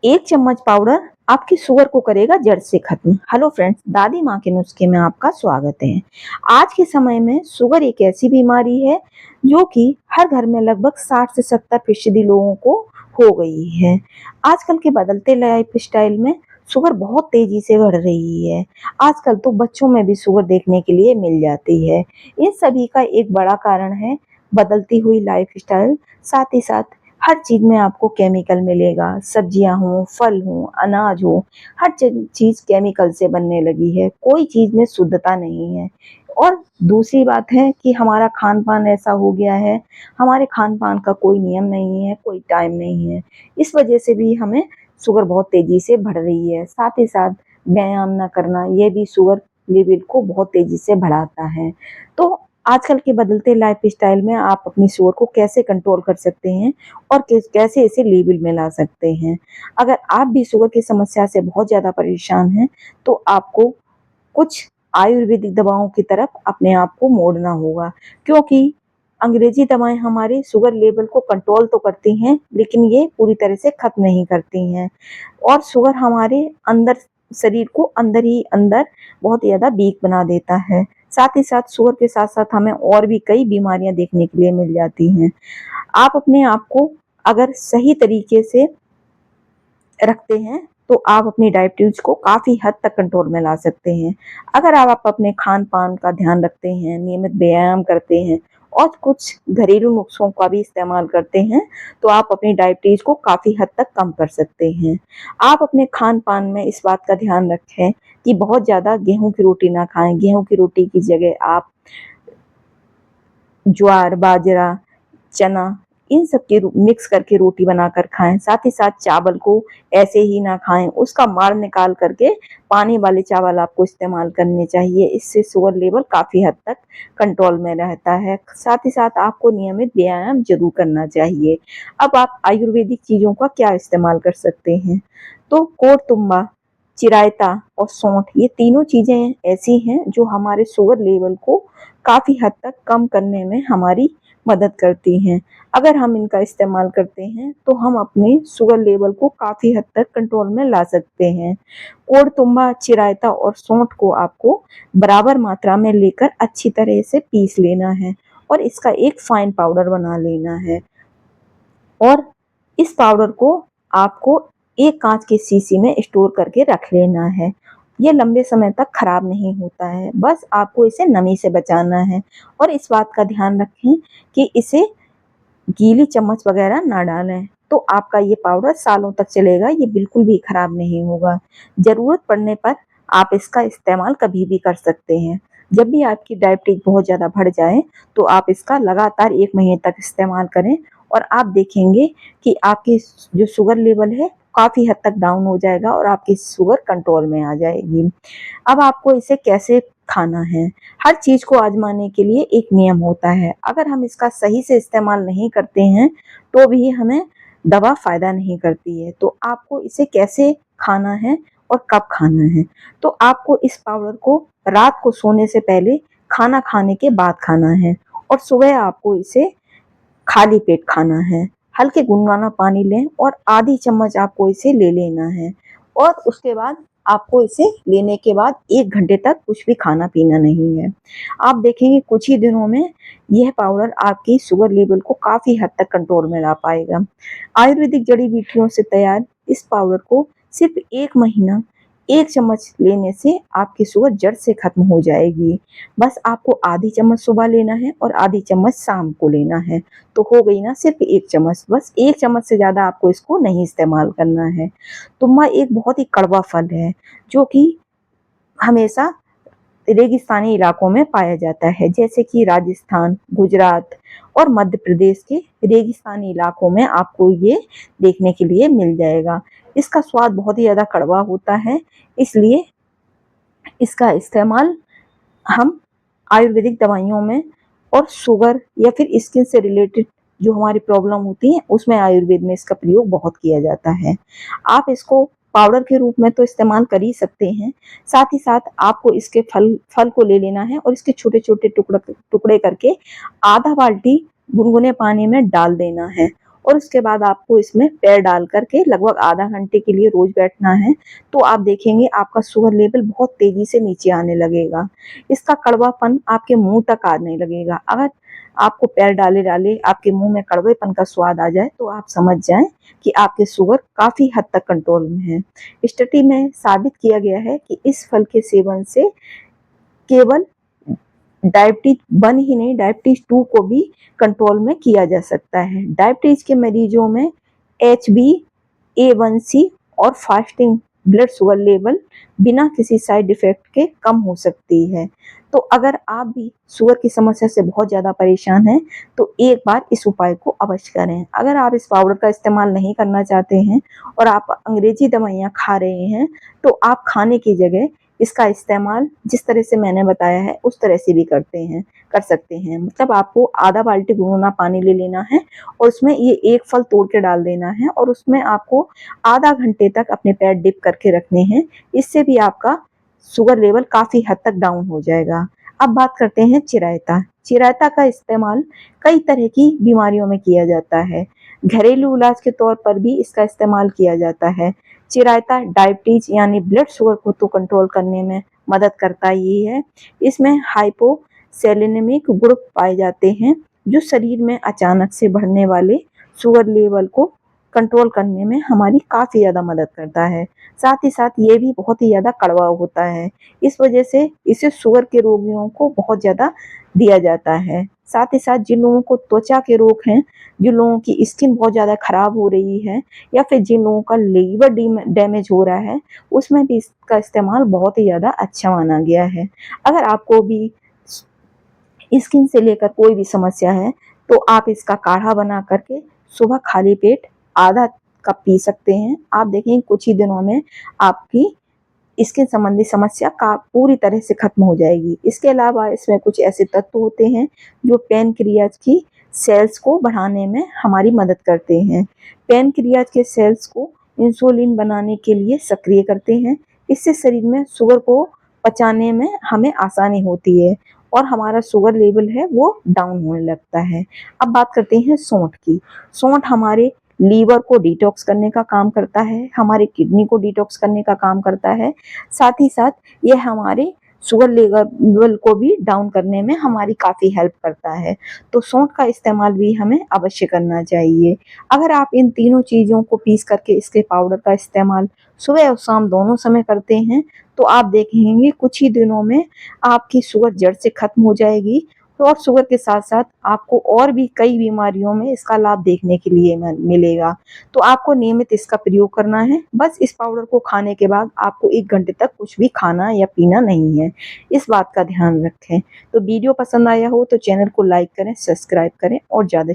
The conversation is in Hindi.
1 चम्मच पाउडर आपकी शुगर को करेगा जड़ से खत्म। हेलो फ्रेंड्स, दादी माँ के नुस्खे में आपका स्वागत है। आज के समय में शुगर एक ऐसी बीमारी है जो कि हर घर में लगभग 60 से 70% लोगों को हो गई है। आजकल के बदलते लाइफ स्टाइल में शुगर बहुत तेजी से बढ़ रही है। आजकल तो बच्चों में भी शुगर देखने के लिए मिल जाती है। इन सभी का एक बड़ा कारण है बदलती हुई लाइफ स्टाइल। साथ ही साथ हर चीज में आपको केमिकल मिलेगा। सब्जियां हो, फल हो, अनाज हो, हर चीज केमिकल से बनने लगी है। कोई चीज में शुद्धता नहीं है। और दूसरी बात है कि हमारा खान पान ऐसा हो गया है, हमारे खान पान का कोई नियम नहीं है, कोई टाइम नहीं है। इस वजह से भी हमें शुगर बहुत तेजी से बढ़ रही है। साथ ही साथ व्यायाम न करना, ये भी शुगर लेवल को बहुत तेजी से बढ़ाता है। तो आजकल के बदलते लाइफ स्टाइल में आप अपनी शुगर को कैसे कंट्रोल कर सकते हैं और कैसे इसे लेवल में ला सकते हैं। अगर आप भी शुगर की समस्या से बहुत ज़्यादा परेशान हैं, तो आपको कुछ आयुर्वेदिक दवाओं की तरफ अपने आप को मोड़ना होगा, क्योंकि अंग्रेजी दवाएं हमारे शुगर लेवल को कंट्रोल तो करती हैं, लेकिन ये पूरी तरह से खत्म नहीं करती हैं। और शुगर हमारे अंदर, शरीर को अंदर ही अंदर बहुत ज़्यादा वीक बना देता है। साथ ही साथ शुगर के साथ साथ हमें और भी कई बीमारियां देखने के लिए मिल जाती हैं। आप अपने आप को अगर सही तरीके से रखते हैं, तो आप अपनी डायबिटीज को काफी हद तक कंट्रोल में ला सकते हैं। अगर आप अपने खान पान का ध्यान रखते हैं, नियमित व्यायाम करते हैं और कुछ घरेलू नुस्खों का भी इस्तेमाल करते हैं, तो आप अपनी डायबिटीज को काफी हद तक कम कर सकते हैं। आप अपने खान पान में इस बात का ध्यान रखें कि बहुत ज्यादा गेहूं की रोटी ना खाएं। गेहूं की रोटी की जगह आप ज्वार, बाजरा, चना, इन सब की मिक्स करके रोटी बनाकर खाएं। साथ ही साथ चावल को ऐसे ही ना खाएं, उसका माड़ निकाल करके पानी वाले चावल आपको इस्तेमाल करने चाहिए। इससे शुगर लेवल काफी हद तक कंट्रोल में रहता है। साथ ही साथ आपको नियमित व्यायाम जरूर करना चाहिए। अब आप आयुर्वेदिक चीजों का क्या इस्तेमाल कर सकते हैं, तो कोड़तुम्बा, चिरायता और सौंठ, ये तीनों चीजें ऐसी हैं जो हमारे शुगर लेवल को काफी हद तक कम करने में हमारी मदद करती हैं। अगर हम इनका इस्तेमाल करते हैं, तो हम अपने शुगर लेवल को काफी हद तक कंट्रोल में ला सकते हैं। कोड़तुम्बा, चिरायता और सौंठ को आपको बराबर मात्रा में लेकर अच्छी तरह से पीस लेना है और इसका एक फाइन पाउडर बना लेना है। और इस पाउडर को आपको एक कांच की शीशी में स्टोर करके रख लेना है। ये लंबे समय तक खराब नहीं होता है, बस आपको इसे नमी से बचाना है। और इस बात का ध्यान रखें कि इसे गीली चम्मच वगैरह ना डालें, तो आपका ये पाउडर सालों तक चलेगा, ये बिल्कुल भी खराब नहीं होगा। जरूरत पड़ने पर आप इसका इस्तेमाल कभी भी कर सकते हैं। जब भी आपकी डायबिटीज बहुत ज़्यादा बढ़ जाए, तो आप इसका लगातार 1 महीने तक इस्तेमाल करें और आप देखेंगे कि आपकी जो शुगर लेवल है काफ़ी हद तक डाउन हो जाएगा और आपकी शुगर कंट्रोल में आ जाएगी। अब आपको इसे कैसे खाना है, हर चीज को आजमाने के लिए एक नियम होता है। अगर हम इसका सही से इस्तेमाल नहीं करते हैं, तो भी हमें दवा फायदा नहीं करती है। तो आपको इसे कैसे खाना है और कब खाना है, तो आपको इस पाउडर को रात को सोने से पहले, खाना खाने के बाद खाना है और सुबह आपको इसे खाली पेट खाना है। हल्के गुनगुना पानी लें और आधी चम्मच आपको इसे ले लेना है। और उसके बाद आपको इसे लेने के बाद 1 घंटे तक कुछ भी खाना पीना नहीं है। आप देखेंगे कुछ ही दिनों में यह पाउडर आपकी शुगर लेवल को काफी हद तक कंट्रोल में ला पाएगा। आयुर्वेदिक जड़ी बूटियों से तैयार इस पाउडर को सिर्फ 1 महीना 1 चम्मच लेने से आपकी शुगर जड़ से खत्म हो जाएगी। बस आपको आधी चम्मच सुबह लेना है और आधी चम्मच शाम को लेना है, तो हो गई ना सिर्फ 1 चम्मच। बस 1 चम्मच से ज्यादा आपको इसको नहीं इस्तेमाल करना है। तुम्बा एक बहुत ही कड़वा फल है, जो कि हमेशा रेगिस्तानी इलाकों में पाया जाता है, जैसे कि राजस्थान, गुजरात और मध्य प्रदेश के रेगिस्तानी इलाकों में आपको ये देखने के लिए मिल जाएगा। इसका स्वाद बहुत ही ज्यादा कड़वा होता है, इसलिए इसका इस्तेमाल हम आयुर्वेदिक दवाइयों में और शुगर या फिर स्किन से रिलेटेड जो हमारी प्रॉब्लम होती है, उसमें आयुर्वेद में इसका प्रयोग बहुत किया जाता है। आप इसको पाउडर के रूप में तो इस्तेमाल कर ही सकते हैं, साथ ही साथ आपको इसके फल को ले लेना है और इसके छोटे छोटे टुकड़े टुकड़े करके आधा बाल्टी गुनगुने पानी में डाल देना है और उसके बाद आपको इसमें पैर डाल करके लगभग आधा घंटे के लिए रोज बैठना है। तो आप देखेंगे आपका शुगर लेवल बहुत तेजी से नीचे आने लगेगा। इसका कड़वापन आपके मुंह तक आने लगेगा। अगर आपको पैर डाले डाले आपके मुंह में कड़वेपन का स्वाद आ जाए तो आप समझ जाएं कि आपके शुगर काफी हद तक कंट्रोल में है। स्टडी में साबित किया गया है कि इस फल के सेवन से केवल डायबिटीज 1 ही नहीं, डायबिटीज 2 को भी कंट्रोल में किया जा सकता है। डायबिटीज के मरीजों में HbA1c और फास्टिंग ब्लड शुगर लेवल बिना किसी साइड इफेक्ट के कम हो सकती है। तो अगर आप भी शुगर की समस्या से बहुत ज़्यादा परेशान हैं तो एक बार इस उपाय को अवश्य करें। अगर आप इस पाउडर का इस्तेमाल नहीं करना चाहते हैं और आप अंग्रेजी दवाइयाँ खा रहे हैं तो आप खाने की जगह इसका इस्तेमाल जिस तरह से मैंने बताया है उस तरह से भी कर सकते हैं। मतलब आपको आधा बाल्टी गुनगुना पानी ले लेना है और उसमें ये एक फल तोड़ के डाल देना है और उसमें आपको आधा घंटे तक अपने पैर डिप करके रखने हैं। इससे भी आपका शुगर लेवल काफी हद तक डाउन हो जाएगा। अब बात करते हैं चिरायता। चिरायता का इस्तेमाल कई तरह की बीमारियों में किया जाता है। घरेलू इलाज के तौर पर भी इसका इस्तेमाल किया जाता है। चिरायता डायबिटीज यानी ब्लड शुगर को तो कंट्रोल करने में मदद करता ही है। इसमें हाइपोसेलेनिमिक गुण पाए जाते हैं जो शरीर में अचानक से बढ़ने वाले शुगर लेवल को कंट्रोल करने में हमारी काफी ज्यादा मदद करता है। साथ ही साथ ये भी बहुत ही ज्यादा कड़वा होता है। इस वजह से इसे शुगर के रोगियों को बहुत ज्यादा दिया जाता है। साथ ही साथ जिन लोगों को त्वचा के रोग हैं, जिन लोगों की स्किन बहुत ज्यादा खराब हो रही है या फिर जिन लोगों का लीवर डैमेज हो रहा है उसमें भी इसका इस्तेमाल बहुत ही ज्यादा अच्छा माना गया है। अगर आपको भी स्किन से लेकर कोई भी समस्या है तो आप इसका काढ़ा बना करके सुबह खाली पेट आधा कप पी सकते हैं। आप देखें कुछ ही दिनों में आपकी स्किन संबंधी समस्या का पूरी तरह से खत्म हो जाएगी। इसके अलावा इसमें कुछ ऐसे तत्व होते हैं जो पैनक्रियाज की सेल्स को बढ़ाने में हमारी मदद करते हैं। पैनक्रियाज के सेल्स को इंसुलिन बनाने के लिए सक्रिय करते हैं। इससे शरीर में शुगर को पचाने में हमें आसानी होती है और हमारा शुगर लेवल है वो डाउन होने लगता है। अब बात करते हैं सौंठ की। सौंठ हमारे लीवर को डिटॉक्स करने का काम करता है, हमारे किडनी को डिटॉक्स करने का काम करता है। साथ ही साथ ये हमारे शुगर लेवल को भी डाउन करने में हमारी काफ़ी हेल्प करता है। तो सौंठ का इस्तेमाल भी हमें अवश्य करना चाहिए। अगर आप इन तीनों चीज़ों को पीस करके इसके पाउडर का इस्तेमाल सुबह और शाम दोनों समय करते हैं तो आप देखेंगे कुछ ही दिनों में आपकी शुगर जड़ से खत्म हो जाएगी। तो और शुगर के साथ साथ आपको और भी कई बीमारियों में इसका लाभ देखने के लिए मिलेगा। तो आपको नियमित इसका प्रयोग करना है। बस इस पाउडर को खाने के बाद आपको 1 घंटे तक कुछ भी खाना या पीना नहीं है। इस बात का ध्यान रखें। तो वीडियो पसंद आया हो तो चैनल को लाइक करें, सब्सक्राइब करें और ज़्यादा